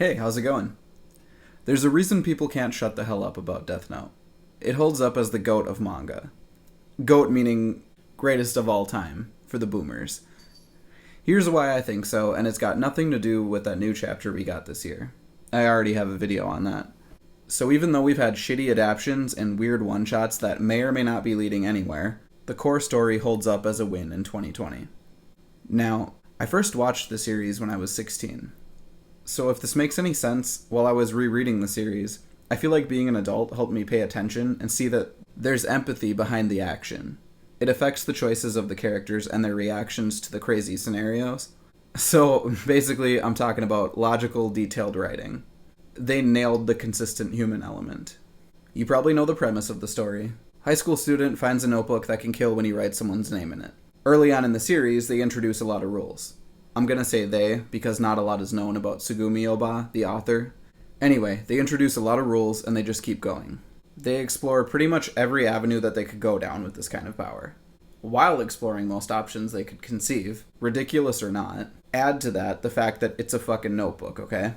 Hey, how's it going? There's a reason people can't shut the hell up about Death Note. It holds up as the GOAT of manga. GOAT meaning greatest of all time, for the boomers. Here's why I think so, and it's got nothing to do with that new chapter we got this year. I already have a video on that. So even though we've had shitty adaptions and weird one-shots that may or may not be leading anywhere, the core story holds up as a win in 2020. Now, I first watched the series when I was 16. So if this makes any sense, while I was rereading the series, I feel like being an adult helped me pay attention and see that there's empathy behind the action. It affects the choices of the characters and their reactions to the crazy scenarios. So basically, I'm talking about logical, detailed writing. They nailed the consistent human element. You probably know the premise of the story. High school student finds a notebook that can kill when he writes someone's name in it. Early on in the series, they introduce a lot of rules. I'm gonna say they, because not a lot is known about Tsugumi Oba, the author. Anyway, they introduce a lot of rules, and they just keep going. They explore pretty much every avenue that they could go down with this kind of power. While exploring most options they could conceive, ridiculous or not, add to that the fact that it's a fucking notebook, okay?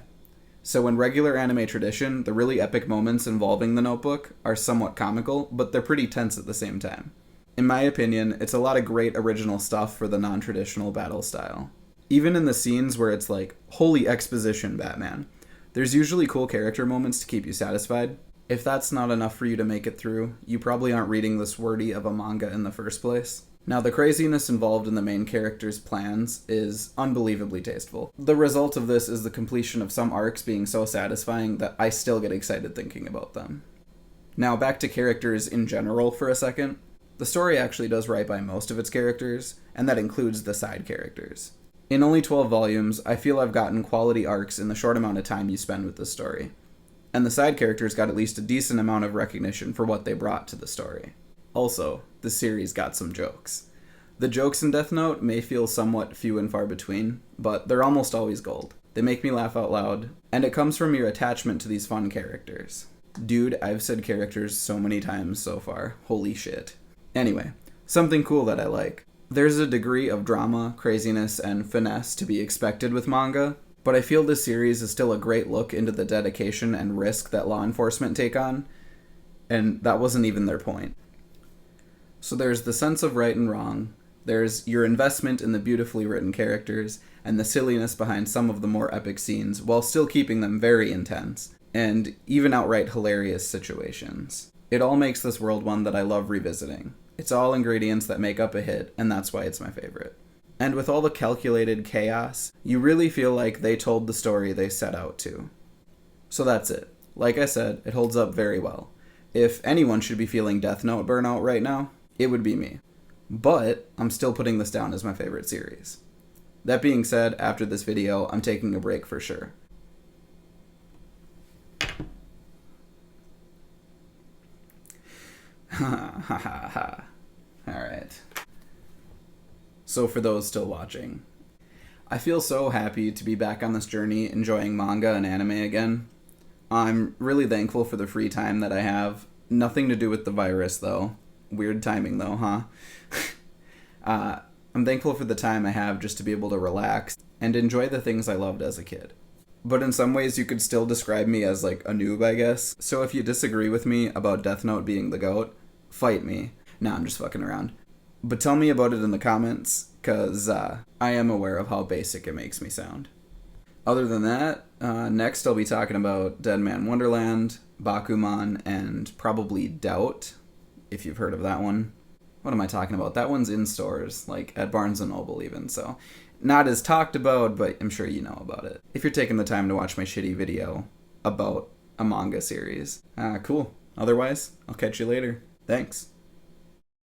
So in regular anime tradition, the really epic moments involving the notebook are somewhat comical, but they're pretty tense at the same time. In my opinion, it's a lot of great original stuff for the non-traditional battle style. Even in the scenes where it's like, holy exposition, Batman, there's usually cool character moments to keep you satisfied. If that's not enough for you to make it through, you probably aren't reading this wordy of a manga in the first place. Now, the craziness involved in the main character's plans is unbelievably tasteful. The result of this is the completion of some arcs being so satisfying that I still get excited thinking about them. Now, back to characters in general for a second. The story actually does right by most of its characters, and that includes the side characters. In only 12 volumes, I feel I've gotten quality arcs in the short amount of time you spend with this story. And the side characters got at least a decent amount of recognition for what they brought to the story. Also, the series got some jokes. The jokes in Death Note may feel somewhat few and far between, but they're almost always gold. They make me laugh out loud, and it comes from your attachment to these fun characters. Dude, I've said characters so many times so far. Holy shit. Anyway, something cool that I like. There's a degree of drama, craziness, and finesse to be expected with manga, but I feel this series is still a great look into the dedication and risk that law enforcement take on, and that wasn't even their point. So there's the sense of right and wrong, there's your investment in the beautifully written characters, and the silliness behind some of the more epic scenes, while still keeping them very intense, and even outright hilarious situations. It all makes this world one that I love revisiting. It's all ingredients that make up a hit, and that's why it's my favorite. And with all the calculated chaos, you really feel like they told the story they set out to. So that's it. Like I said, it holds up very well. If anyone should be feeling Death Note burnout right now, it would be me. But I'm still putting this down as my favorite series. That being said, after this video, I'm taking a break for sure. Ha ha ha ha. Alright. So for those still watching, I feel so happy to be back on this journey enjoying manga and anime again. I'm really thankful for the free time that I have. Nothing to do with the virus though. Weird timing though, huh? I'm thankful for the time I have just to be able to relax and enjoy the things I loved as a kid. But in some ways you could still describe me as like a noob, I guess. So if you disagree with me about Death Note being the GOAT, fight me. Nah, I'm just fucking around. But tell me about it in the comments, because I am aware of how basic it makes me sound. Other than that, next I'll be talking about Dead Man Wonderland, Bakuman, and probably Doubt, if you've heard of that one. What am I talking about? That one's in stores, like at Barnes & Noble even, so not as talked about, but I'm sure you know about it. If you're taking the time to watch my shitty video about a manga series. Cool. Otherwise, I'll catch you later. Thanks.